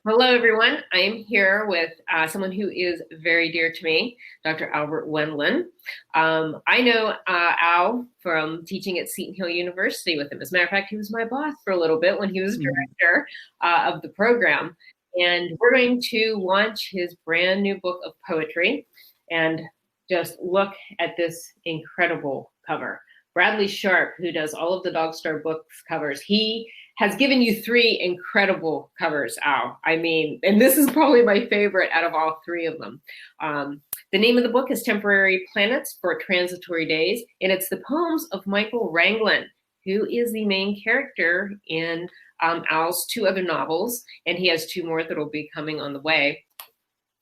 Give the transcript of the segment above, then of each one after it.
Hello, everyone. I am here with someone who is very dear to me, Dr. Albert Wendland. I know Al from teaching at Seton Hill University with him. As a matter of fact, he was my boss for a little bit when he was director of the program. And we're going to launch his brand new book of poetry. And just look at this incredible cover. Bradley Sharp, who does all of the Dog Star Books covers, he has given you three incredible covers, Al. I mean, and this is probably my favorite out of all three of them. The name of the book is Temporary Planets for Transitory Days, and it's the poems of Michael Wendland, who is the main character in Al's two other novels, and he has two more that will be coming on the way.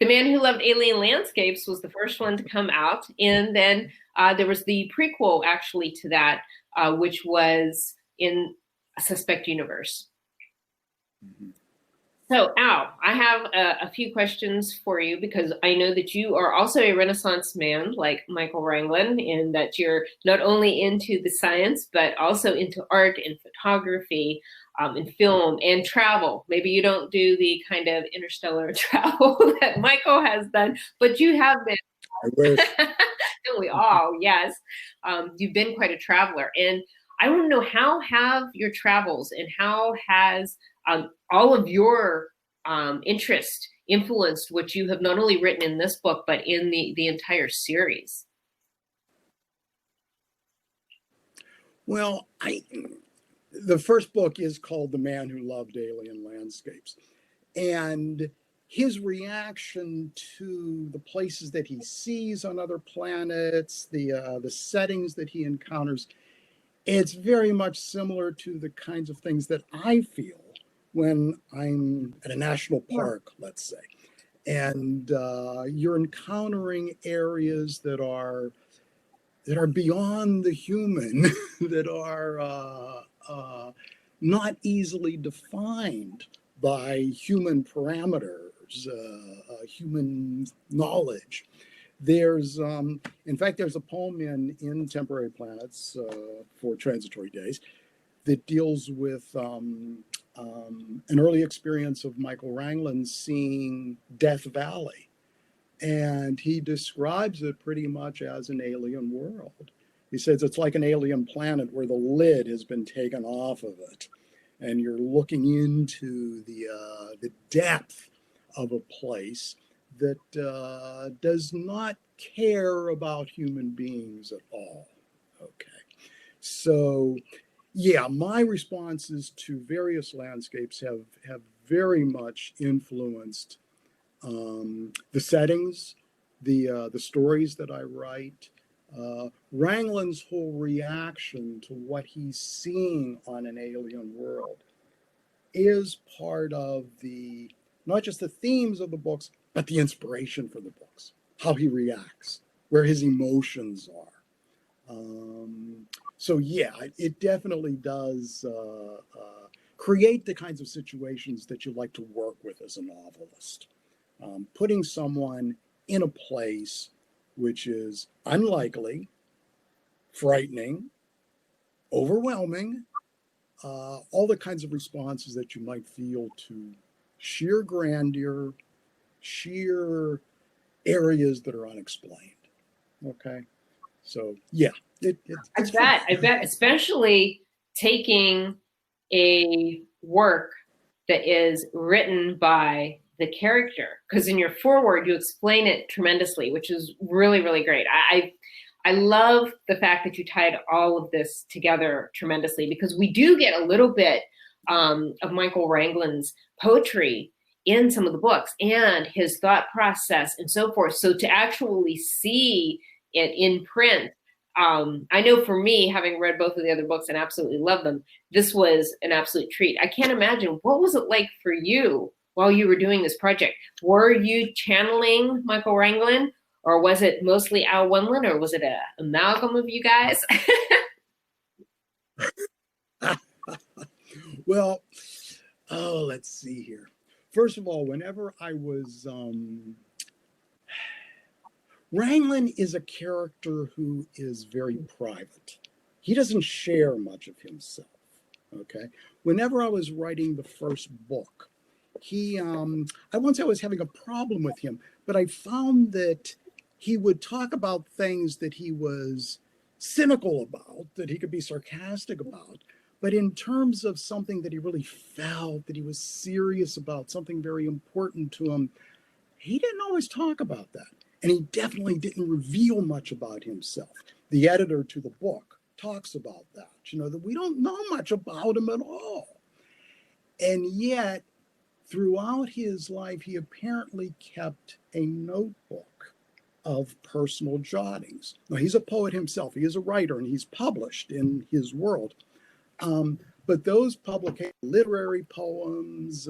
The Man Who Loved Alien Landscapes was the first one to come out, and then there was the prequel actually to that, which was in A Suspect Universe. Mm-hmm. So, Al, I have a few questions for you because I know that you are also a Renaissance man like Michael Wendland, and that you're not only into the science, but also into art and photography and film and travel. Maybe you don't do the kind of interstellar travel that Michael has done, but you have been. I wish. Don't we all? Yes. You've been quite a traveler. And I want to know, how have your travels and how has all of your interest influenced what you have not only written in this book, but in the entire series? Well, the first book is called The Man Who Loved Alien Landscapes. And his reaction to the places that he sees on other planets, the settings that he encounters, it's very much similar to the kinds of things that I feel when I'm at a national park, let's say. And you're encountering areas that are beyond the human, that are not easily defined by human parameters, human knowledge. There's, in fact, there's a poem in Temporary Planets for Transitory Days that deals with an early experience of Michael Wendland seeing Death Valley. And he describes it pretty much as an alien world. He says it's like an alien planet where the lid has been taken off of it, and you're looking into the depth of a place that does not care about human beings at all. Okay, so yeah, my responses to various landscapes have very much influenced the settings, the stories that I write. Wrangland's whole reaction to what he's seeing on an alien world is part of not just the themes of the books, but the inspiration for the books, how he reacts, where his emotions are. So yeah, it definitely does create the kinds of situations that you like to work with as a novelist. Putting someone in a place which is unlikely, frightening, overwhelming, all the kinds of responses that you might feel to sheer grandeur, sheer areas that are unexplained. Okay, so yeah, I bet, especially taking a work that is written by the character, because in your foreword you explain it tremendously, which is really, really great. I love the fact that you tied all of this together tremendously, because we do get a little bit of Michael Wendland's poetry in some of the books and his thought process and so forth. So to actually see it in print, I know for me, having read both of the other books and absolutely love them, this was an absolute treat. I can't imagine, what was it like for you while you were doing this project? Were you channeling Michael Wendland, or was it mostly Al Wendland, or was it an amalgam of you guys? Well, let's see here. First of all, whenever I was, Wendland is a character who is very private. He doesn't share much of himself, okay? Whenever I was writing the first book, I once I was having a problem with him, but I found that he would talk about things that he was cynical about, that he could be sarcastic about. But in terms of something that he really felt, that he was serious about, something very important to him, he didn't always talk about that. And he definitely didn't reveal much about himself. The editor to the book talks about that, that we don't know much about him at all. And yet, throughout his life, he apparently kept a notebook of personal jottings. Now, he's a poet himself. He is a writer, and he's published in his world. But those publications, literary poems,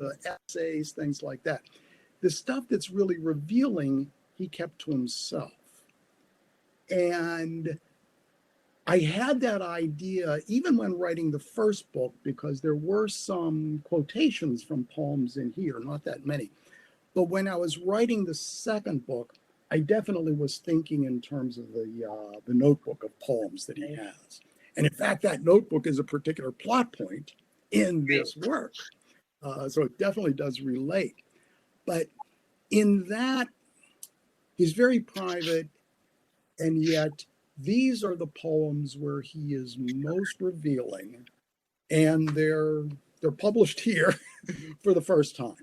essays, things like that, the stuff that's really revealing, he kept to himself. And I had that idea even when writing the first book, because there were some quotations from poems in here, not that many. But when I was writing the second book, I definitely was thinking in terms of the notebook of poems that he has. And in fact, that notebook is a particular plot point in this work. So it definitely does relate. But in that, he's very private, and yet these are the poems where he is most revealing, and they're published here for the first time.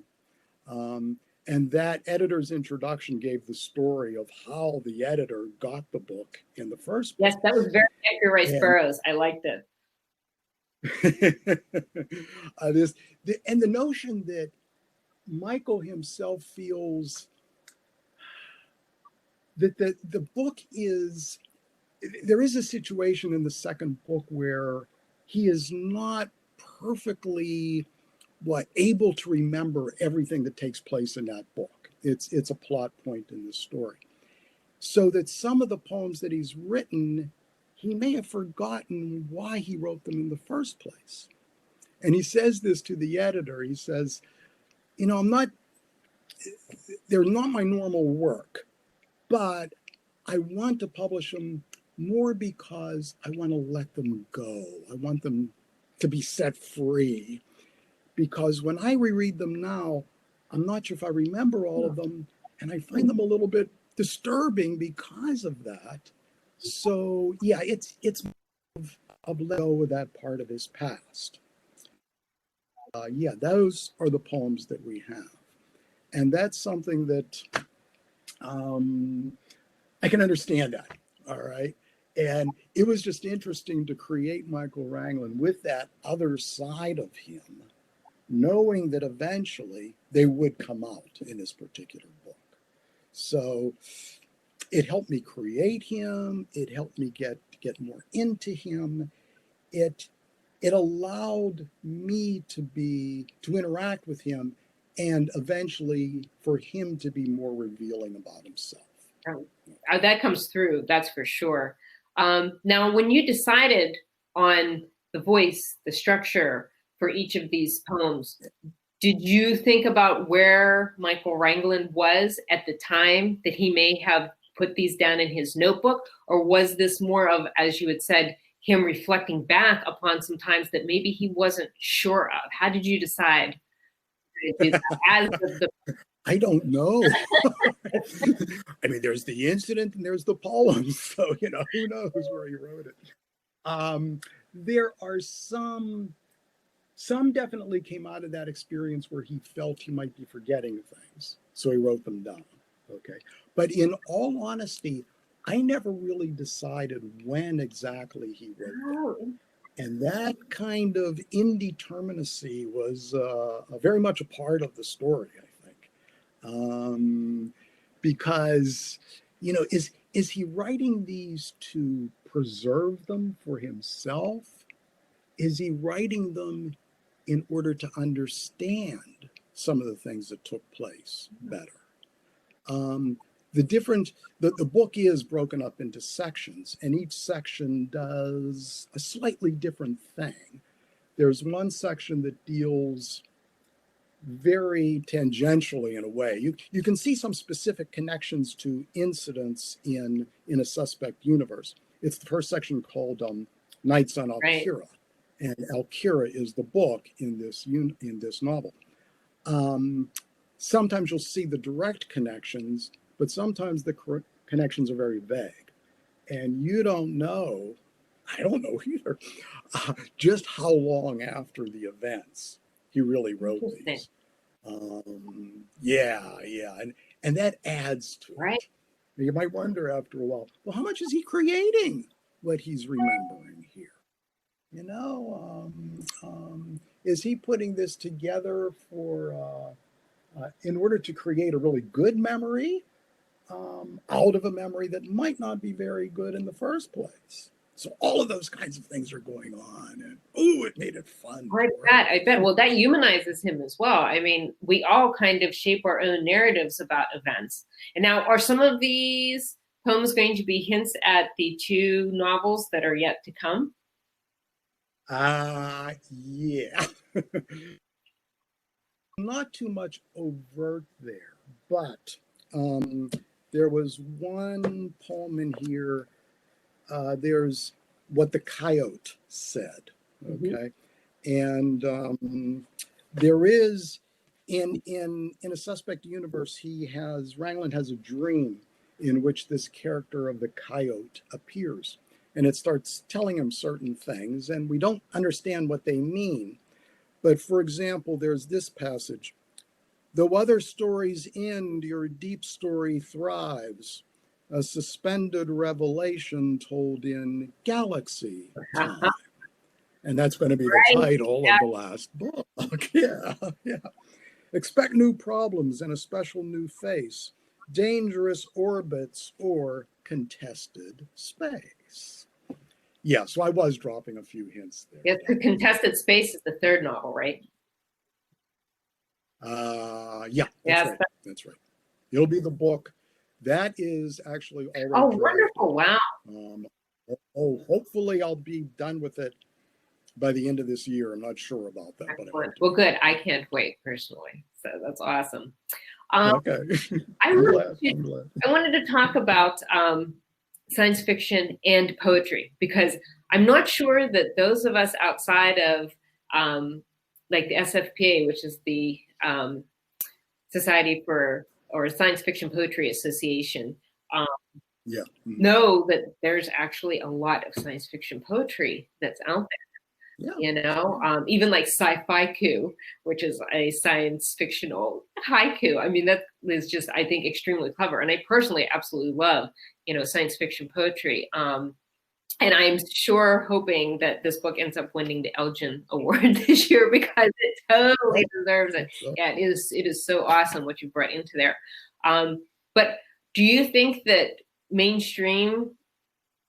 And that editor's introduction gave the story of how the editor got the book in the first place. Yes, that was very Edgar Rice Burroughs. I liked it. And the notion that Michael himself feels that the book is, there is a situation in the second book where he is not perfectly able to remember everything that takes place in that book. It's a plot point in the story. So that some of the poems that he's written, he may have forgotten why he wrote them in the first place. And he says this to the editor. He says, they're not my normal work, but I want to publish them more because I want to let them go. I want them to be set free. Because when I reread them now, I'm not sure if I remember all of them, and I find them a little bit disturbing because of that. So yeah, it's of let go with that part of his past. Those are the poems that we have, and that's something that I can understand that. All right. And it was just interesting to create Michael Wendland with that other side of him, knowing that eventually they would come out in this particular book. So it helped me create him. It helped me get more into him. It allowed me to interact with him, and eventually for him to be more revealing about himself. That comes through, that's for sure. Now, when you decided on the voice, the structure for each of these poems, did you think about where Michael Wendland was at the time that he may have put these down in his notebook? Or was this more of, as you had said, him reflecting back upon some times that maybe he wasn't sure of? How did you decide to do that? I don't know. I mean, there's the incident and there's the poems. So, who knows where he wrote it. There are some definitely came out of that experience where he felt he might be forgetting things. So he wrote them down. Okay. But in all honesty, I never really decided when exactly he wrote them. And that kind of indeterminacy was very much a part of the story, I think. Because, is he writing these to preserve them for himself? Is he writing them in order to understand some of the things that took place better? The book is broken up into sections, and each section does a slightly different thing. There's one section that deals very tangentially in a way. You can see some specific connections to incidents in a suspect universe. It's the first section called Nights on Alkira. Right. And Alkira is the book in this novel. Sometimes you'll see the direct connections, but sometimes the connections are very vague. And you don't know, I don't know either, just how long after the events he really wrote these. Yeah. And that adds to right. it. You might wonder after a while, well, how much is he creating what he's remembering here? You know, is he putting this together for in order to create a really good memory out of a memory that might not be very good in the first place? So all of those kinds of things are going on, and it made it fun. I bet. Well, that humanizes him as well. I mean, we all kind of shape our own narratives about events. And now, are some of these poems going to be hints at the 2 novels that are yet to come? Yeah. Not too much overt there, but there was one poem in here. There's What the Coyote Said, okay? And there is, in A Suspect Universe, Wendland has a dream in which this character of the coyote appears. And it starts telling him certain things, and we don't understand what they mean. But for example, there's this passage: though other stories end, your deep story thrives. A suspended revelation told in galaxy time. And that's going to be the title of the last book. Yeah. Expect new problems and a special new face, dangerous orbits or contested space. Yeah, so I was dropping a few hints there. Yes, the Contested Space is the 3rd novel, right? Yeah, that's right. It'll be the book. That is actually already drafted. Wonderful. Wow. Hopefully I'll be done with it by the end of this year. I'm not sure about that. But well, good. I can't wait personally. So that's awesome. Okay. I wanted to talk about science fiction and poetry, because I'm not sure that those of us outside of like the SFPA, which is the Society for or Science Fiction Poetry Association, know that there's actually a lot of science fiction poetry that's out there. Yeah. You know, even like sci-fi-ku, which is a science fictional haiku. I mean, that is just, I think, extremely clever. And I personally absolutely love, science fiction poetry. And I'm sure hoping that this book ends up winning the Elgin Award this year, because it totally deserves it. Yeah, it is so awesome what you brought into there. But do you think that mainstream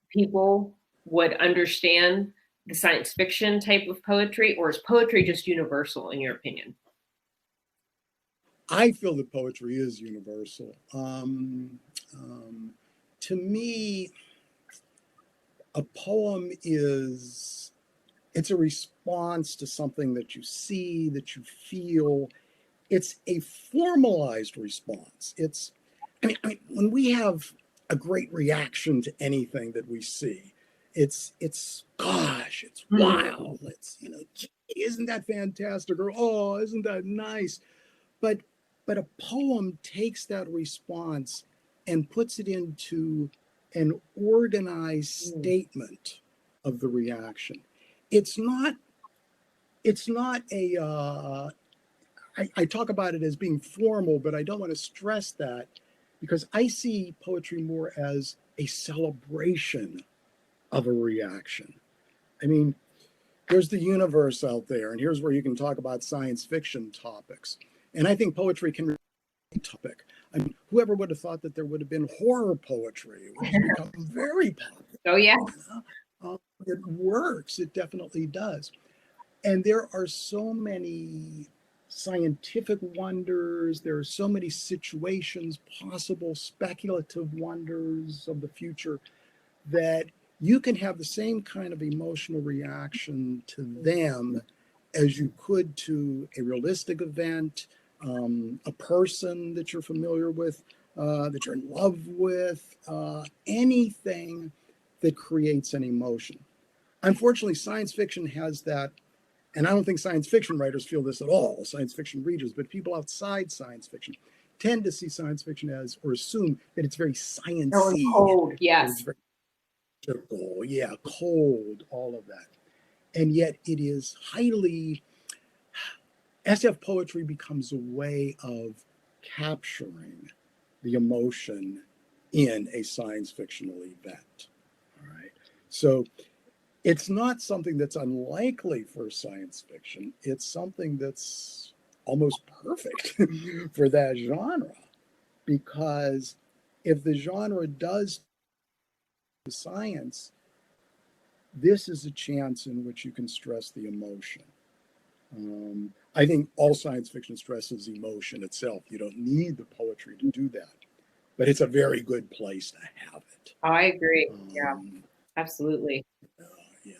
people would understand the science fiction type of poetry, or is poetry just universal in your opinion? I feel that poetry is universal. To me, a poem it's a response to something that you see, that you feel. It's a formalized response. I mean, when we have a great reaction to anything that we see, it's gosh, it's wow, it's, isn't that fantastic? Or, oh, isn't that nice? But a poem takes that response and puts it into an organized statement of the reaction. It's not a, I talk about it as being formal, but I don't want to stress that, because I see poetry more as a celebration of a reaction. I mean, there's the universe out there, and here's where you can talk about science fiction topics. And I think poetry can be a topic. I mean, whoever would have thought that there would have been horror poetry, which has become very popular. Oh, yeah. It works. It definitely does. And there are so many scientific wonders. There are so many situations, possible speculative wonders of the future, that you can have the same kind of emotional reaction to them as you could to a realistic event, a person that you're familiar with, that you're in love with, anything that creates an emotion. Unfortunately, science fiction has that and I don't think science fiction writers feel this at all, science fiction readers, but people outside science fiction tend to see science fiction as, or assume that it's very sciencey. Cold, yes. It's very typical, yeah, cold, all of that. And yet it is highly, SF poetry becomes a way of capturing the emotion in a science fictional event. All right. So it's not something that's unlikely for science fiction. It's something that's almost perfect for that genre, because if the genre does science, this is a chance in which you can stress the emotion. I think all science fiction stresses emotion itself. You don't need the poetry to do that, but it's a very good place to have it. I agree. Yeah, absolutely. Yeah.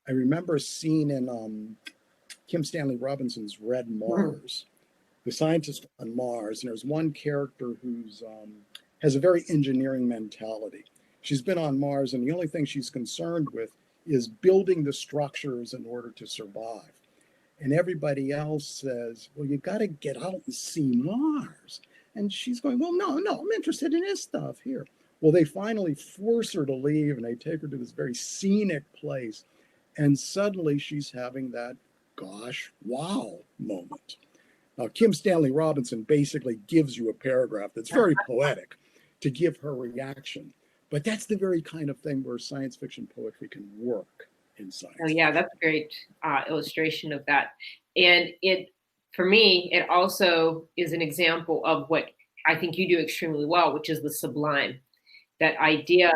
I remember a scene in Kim Stanley Robinson's Red Mars, the scientist on Mars, and there's one character who's has a very engineering mentality. She's been on Mars, and the only thing she's concerned with is building the structures in order to survive. And everybody else says, well, you got to get out and see Mars. And she's going, well, no, I'm interested in this stuff here. Well, they finally force her to leave, and they take her to this very scenic place. And suddenly she's having that, gosh, wow moment. Now, Kim Stanley Robinson basically gives you a paragraph that's very poetic to give her reaction. But that's the very kind of thing where science fiction poetry can work in science. Oh, yeah, that's a great illustration of that. And it, for me, it also is an example of what I think you do extremely well, which is the sublime. That idea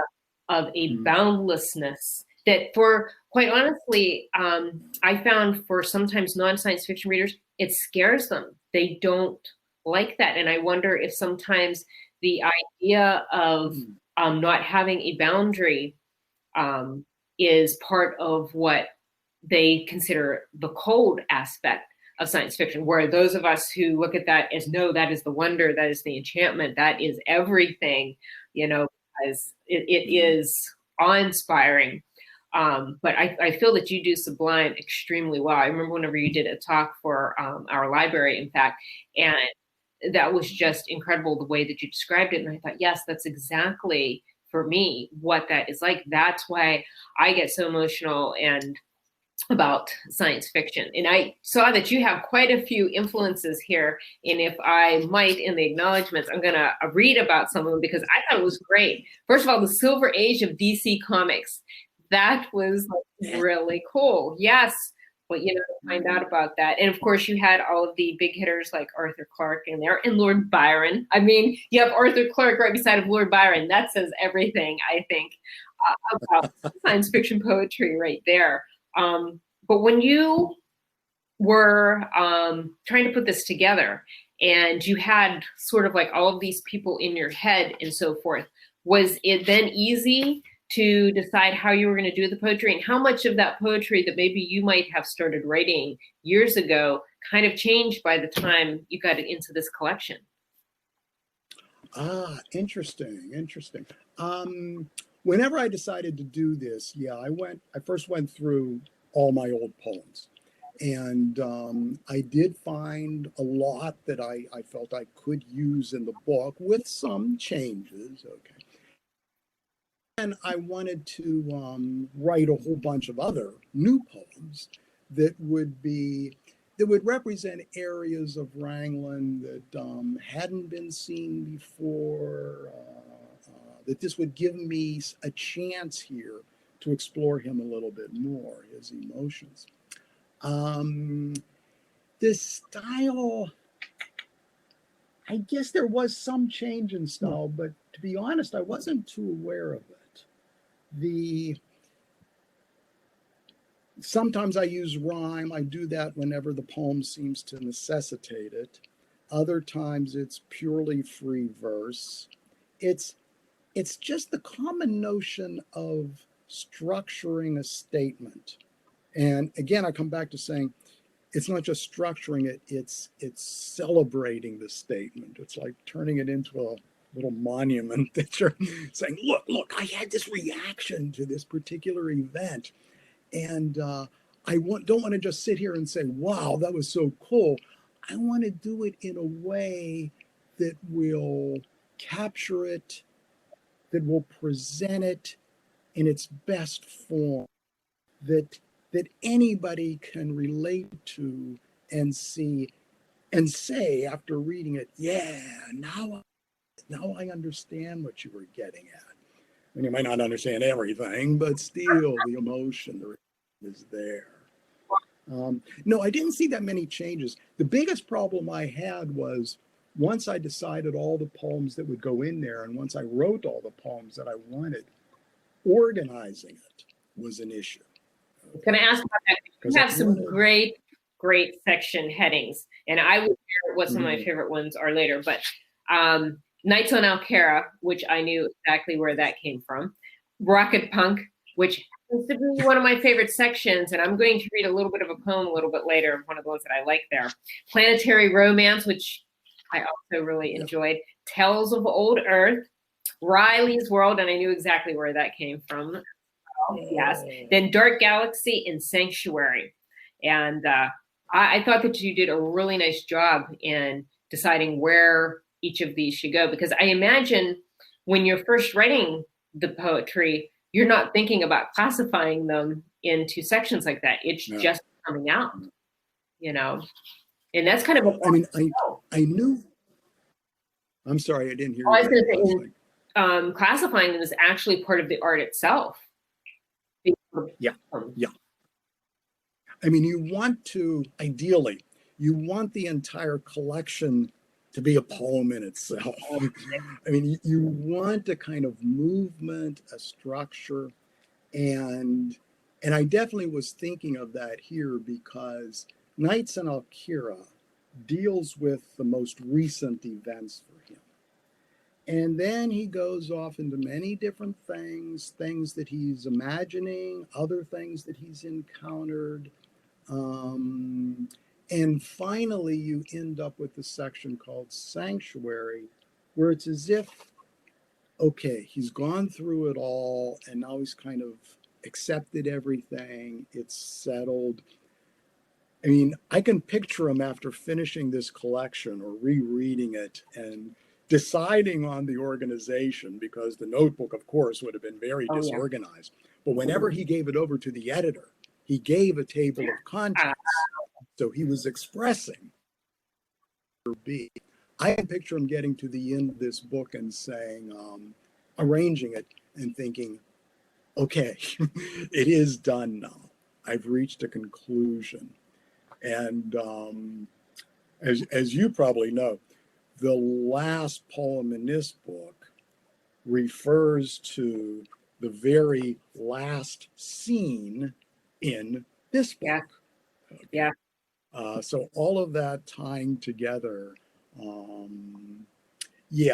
of a boundlessness that, for quite honestly, I found for sometimes non-science fiction readers, it scares them. They don't like that. And I wonder if sometimes the idea of not having a boundary is part of what they consider the cold aspect of science fiction, where those of us who look at that as, no, that is the wonder, that is the enchantment, that is everything, you know, as it is awe-inspiring. But I feel that you do sublime extremely well. I remember whenever you did a talk for our library, in fact, and that was just incredible the way that you described it. And I thought, yes, that's exactly for me what that is like. That's why I get so emotional and about science fiction. And I saw that you have quite a few influences here. And if I might, in the acknowledgments, I'm going to read about some of them because I thought it was great. First of all, the Silver Age of DC Comics. That was really cool. Yes. But, you know, to find out about that. And of course, you had all of the big hitters like Arthur Clarke in there and Lord Byron. I mean, you have Arthur Clarke right beside of Lord Byron. That says everything, I think, about science fiction poetry right there. But when you were trying to put this together and you had sort of like all of these people in your head and so forth, was it then easy to decide how you were going to do the poetry, and how much of that poetry that maybe you might have started writing years ago kind of changed by the time you got into this collection? Interesting. Whenever I decided to do this, I first went through all my old poems, and I did find a lot that I felt I could use in the book with some changes. Okay. And I wanted to write a whole bunch of other new poems that would represent areas of Wrangland that hadn't been seen before, that this would give me a chance here to explore him a little bit more, his emotions. This style, I guess there was some change in style, but to be honest, I wasn't too aware of it. Sometimes I use rhyme. I do that whenever the poem seems to necessitate it. Other times it's purely free verse. It's just the common notion of structuring a statement. And again, I come back to saying, it's not just structuring it, it's celebrating the statement. It's like turning it into a little monument that you're saying, look, I had this reaction to this particular event. And don't want to just sit here and say, wow, that was so cool. I want to do it in a way that will capture it, that will present it in its best form, that anybody can relate to and see and say after reading it, yeah, now I understand what you were getting at. And you might not understand everything, but still the emotion is there. No, I didn't see that many changes. The biggest problem I had was once I decided all the poems that would go in there, and once I wrote all the poems that I wanted, organizing it was an issue. I was going to ask about that. You have some great section headings, and I will share what some of my favorite ones are later. But Nights on Alcara, which I knew exactly where that came from. Rocket Punk, which happens to be one of my favorite sections, and I'm going to read a little bit of a poem a little bit later, one of the ones that I like there. Planetary Romance, which I also really enjoyed. Tales of Old Earth. Riley's World, and I knew exactly where that came from. Yes. Then Dark Galaxy and Sanctuary. And I thought that you did a really nice job in deciding where each of these should go, because I imagine when you're first writing the poetry, you're not thinking about classifying them into sections like that. It's just coming out, you know, and that's kind of a. I mean, I knew. I'm sorry, I didn't hear. I was going to say, classifying them is actually part of the art itself. Yeah. I mean, you want to, ideally, you want the entire collection to be a poem in itself. I mean, you want a kind of movement, a structure, and I definitely was thinking of that here because Nights on Alcara deals with the most recent events for him. And then he goes off into many different things that he's imagining, other things that he's encountered. And finally, you end up with the section called Sanctuary, where it's as if, okay, he's gone through it all, and now he's kind of accepted everything. It's settled. I mean, I can picture him after finishing this collection or rereading it and deciding on the organization, because the notebook, of course, would have been very disorganized. But whenever he gave it over to the editor, he gave a table of contents. So he was expressing. I can picture him getting to the end of this book and saying, arranging it and thinking, okay, it is done now. I've reached a conclusion. And as you probably know, the last poem in this book refers to the very last scene in this book. Yeah. So all of that tying together,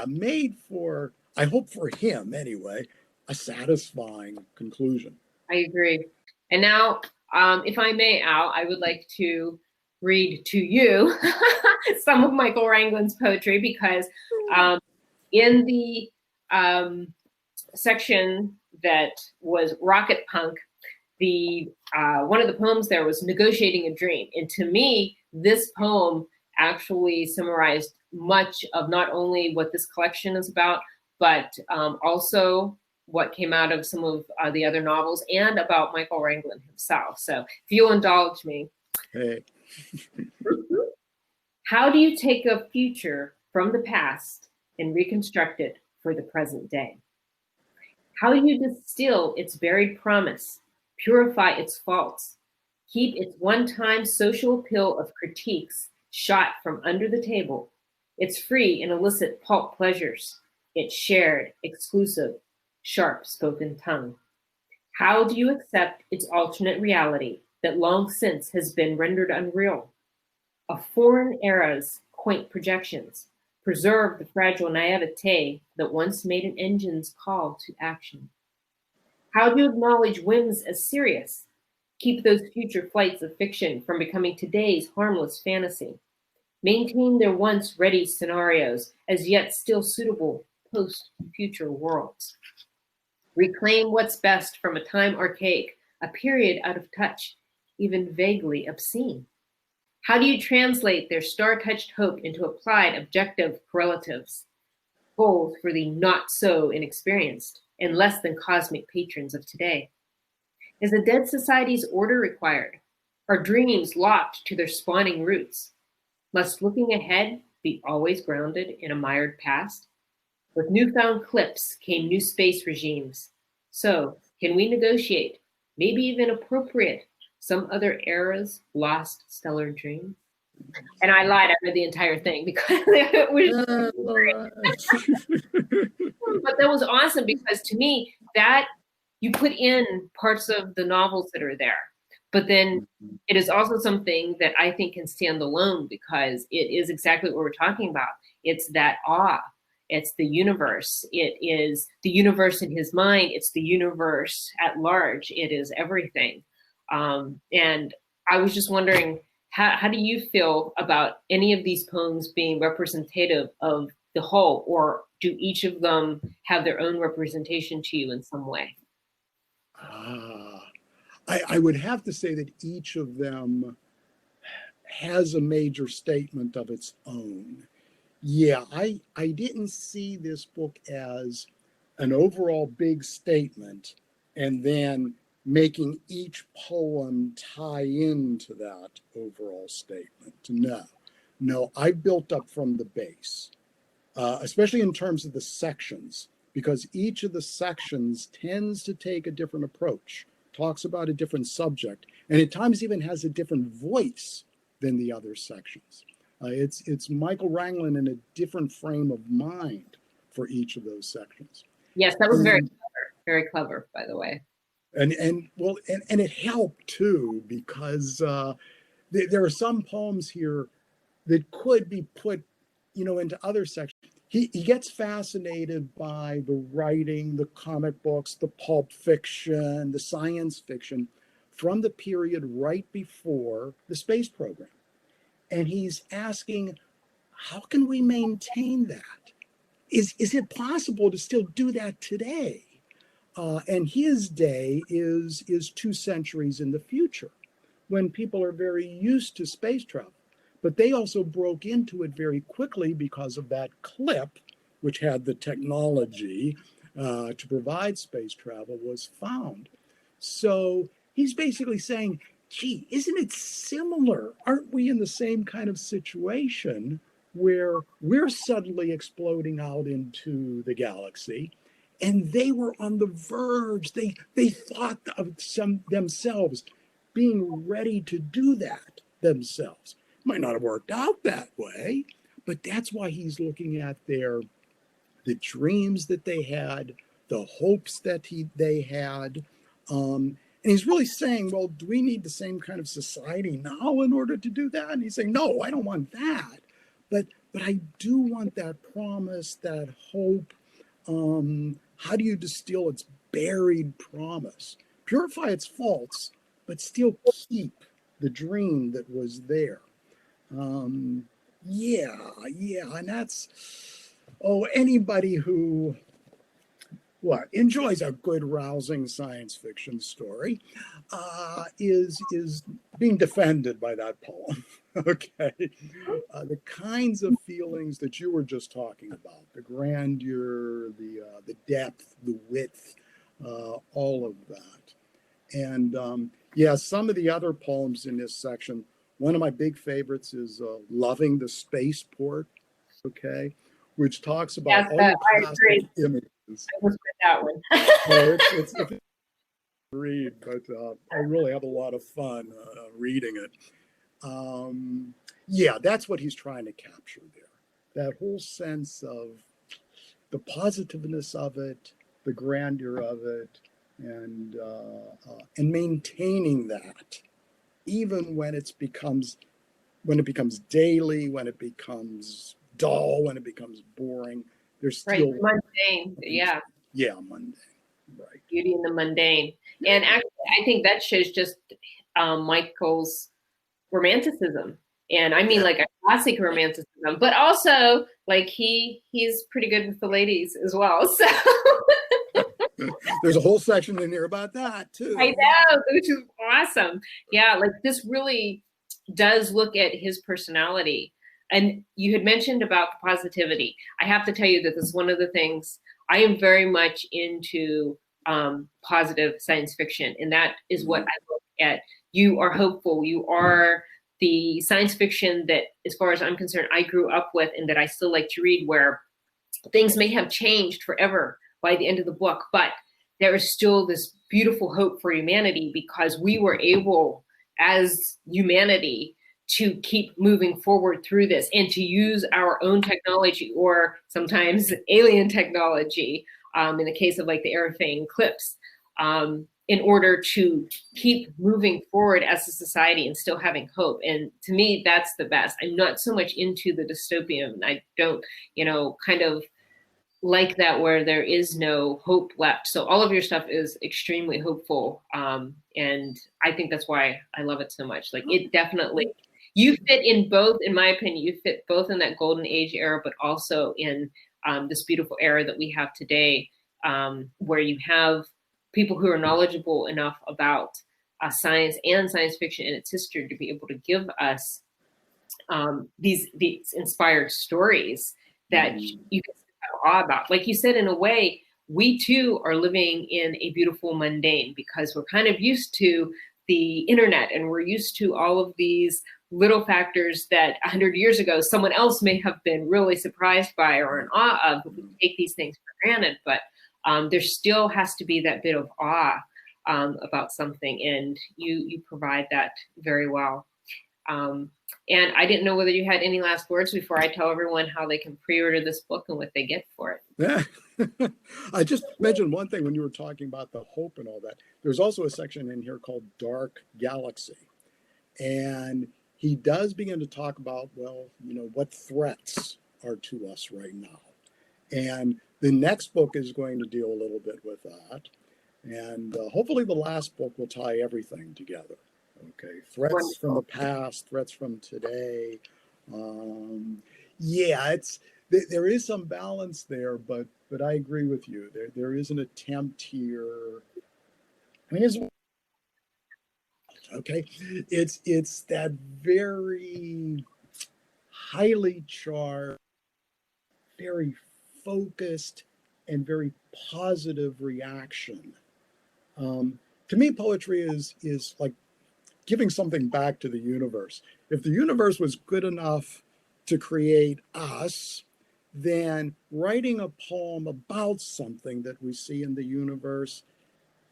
made for, I hope for him anyway, a satisfying conclusion. I agree. And now, if I may, Al, I would like to read to you some of Michael Wrangland's poetry, because in the section that was Rocket Punk, the one of the poems there was Negotiating a Dream. And to me, this poem actually summarized much of not only what this collection is about, but also what came out of some of the other novels and about Michael Wrangland himself. So if you'll indulge me. Hey. How do you take a future from the past and reconstruct it for the present day? How do you distill its varied promise, purify its faults, keep its one-time social appeal of critiques shot from under the table, its free and illicit pulp pleasures, its shared, exclusive, sharp-spoken tongue? How do you accept its alternate reality that long since has been rendered unreal? A foreign era's quaint projections preserve the fragile naivete that once made an engine's call to action. How do you acknowledge whims as serious? Keep those future flights of fiction from becoming today's harmless fantasy. Maintain their once ready scenarios as yet still suitable post-future worlds. Reclaim what's best from a time archaic, a period out of touch. even vaguely obscene? How do you translate their star-touched hope into applied, objective correlatives, goals for the not-so-inexperienced and less than cosmic patrons of today? Is a dead society's order required? Are dreams locked to their spawning roots? Must looking ahead be always grounded in a mired past? With newfound clips came new space regimes. So, can we negotiate, maybe even appropriate, some other era's lost stellar dream? And I lied, I read the entire thing because it was but that was awesome because to me, that you put in parts of the novels that are there. But then it is also something that I think can stand alone because it is exactly what we're talking about. It's that awe. It's the universe. It is the universe in his mind. It's the universe at large. It is everything. And I was just wondering, how do you feel about any of these poems being representative of the whole, or do each of them have their own representation to you in some way? I would have to say that each of them has a major statement of its own. Yeah, I didn't see this book as an overall big statement and then making each poem tie into that overall statement. No, I built up from the base, especially in terms of the sections, because each of the sections tends to take a different approach, talks about a different subject, and at times even has a different voice than the other sections. It's Michael Wrangland in a different frame of mind for each of those sections. Yes, that was very clever, by the way. And it helped too, because there are some poems here that could be put, into other sections. He gets fascinated by the writing, the comic books, the pulp fiction, the science fiction from the period right before the space program. And he's asking, how can we maintain that? Is it possible to still do that today? And his day is 2 centuries in the future, when people are very used to space travel. But they also broke into it very quickly because of that clip, which had the technology to provide space travel, was found. So he's basically saying, gee, isn't it similar? Aren't we in the same kind of situation where we're suddenly exploding out into the galaxy? And they were on the verge. They thought of themselves being ready to do that themselves. Might not have worked out that way, but that's why he's looking at the dreams that they had, the hopes that they had. And he's really saying, well, do we need the same kind of society now in order to do that? And he's saying, no, I don't want that. But I do want that promise, that hope. How do you distill its buried promise? Purify its faults, but still keep the dream that was there. And that's, anybody who enjoys a good, rousing science fiction story is being defended by that poem. Okay, the kinds of feelings that you were just talking about, the grandeur, the depth, the width, all of that. And some of the other poems in this section, one of my big favorites is Loving the Spaceport, okay, which talks about all the plastic images. I was with that one. It's read, but I really have a lot of fun reading it. That's what he's trying to capture there. That whole sense of the positiveness of it, the grandeur of it, and maintaining that, even when it becomes daily, when it becomes dull, when it becomes boring. There's still mundane. Yeah, mundane. Right. Beauty in the mundane. And actually, I think that shows just Michael's romanticism. And I mean like a classic romanticism, but also like he's pretty good with the ladies as well. So There's a whole section in here about that too. I know, which is awesome. Yeah, like this really does look at his personality. And you had mentioned about the positivity. I have to tell you that this is one of the things I am very much into, positive science fiction. And that is what I look at. You are hopeful. You are the science fiction that, as far as I'm concerned, I grew up with and that I still like to read, where things may have changed forever by the end of the book, but there is still this beautiful hope for humanity because we were able, as humanity, to keep moving forward through this and to use our own technology, or sometimes alien technology, in the case of like the airfane clips, in order to keep moving forward as a society and still having hope. And to me, that's the best. I'm not so much into the dystopian. I don't, kind of like that where there is no hope left. So all of your stuff is extremely hopeful. And I think that's why I love it so much. Like it definitely, you fit in both, in my opinion, you fit both in that golden age era, but also in this beautiful era that we have today, where you have people who are knowledgeable enough about science and science fiction and its history to be able to give us these inspired stories that you can have awe about. Like you said, in a way, we too are living in a beautiful mundane because we're kind of used to the internet and we're used to all of these little factors that 100 years ago someone else may have been really surprised by or in awe of, but we take these things for granted. But there still has to be that bit of awe about something, and you provide that very well. And I didn't know whether you had any last words before I tell everyone how they can pre-order this book and what they get for it. Yeah. I just mentioned one thing when you were talking about the hope and all that. There's also a section in here called Dark Galaxy. And he does begin to talk about, what threats are to us right now. And the next book is going to deal a little bit with that. And hopefully the last book will tie everything together. Okay, threats Wonderful. From the past, threats from today. There is some balance there, but I agree with you. There is an attempt here. I mean, it's that very highly charged, very focused, and very positive reaction. To me, poetry is like giving something back to the universe. If the universe was good enough to create us, then writing a poem about something that we see in the universe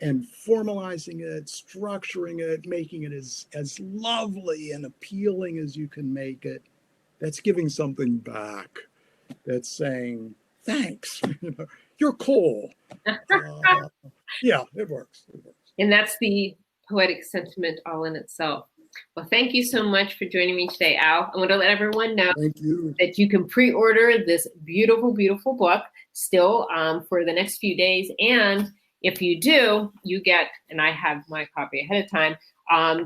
and formalizing it, structuring it, making it as lovely and appealing as you can make it, that's giving something back. That's saying, thanks, you're cool. Yeah, it works. And that's the poetic sentiment all in itself. Well, thank you so much for joining me today, Al. I want to let everyone know that you can pre-order this beautiful, beautiful book still for the next few days. And if you do, you get, and I have my copy ahead of time,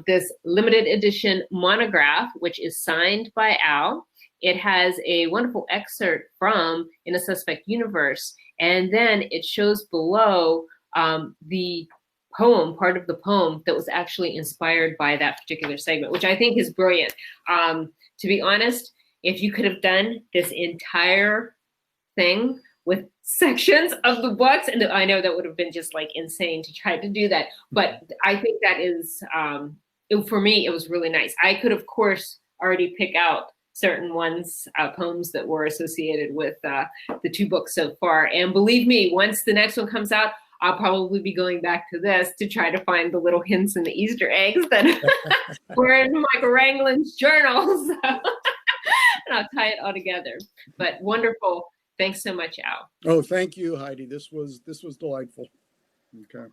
this limited edition monograph, which is signed by Al. It has a wonderful excerpt from In a Suspect Universe. And then it shows below the poem, part of the poem that was actually inspired by that particular segment, which I think is brilliant. To be honest, if you could have done this entire thing with sections of the books, and I know that would have been just like insane to try to do that, but I think that is, for me, it was really nice. I could, of course, already pick out certain ones, poems that were associated with the two books so far. And believe me, once the next one comes out, I'll probably be going back to this to try to find the little hints and the Easter eggs that were in Michael Wranglin's journals. And I'll tie it all together. But wonderful. Thanks so much, Al. Oh, thank you, Heidi. This was delightful. Okay.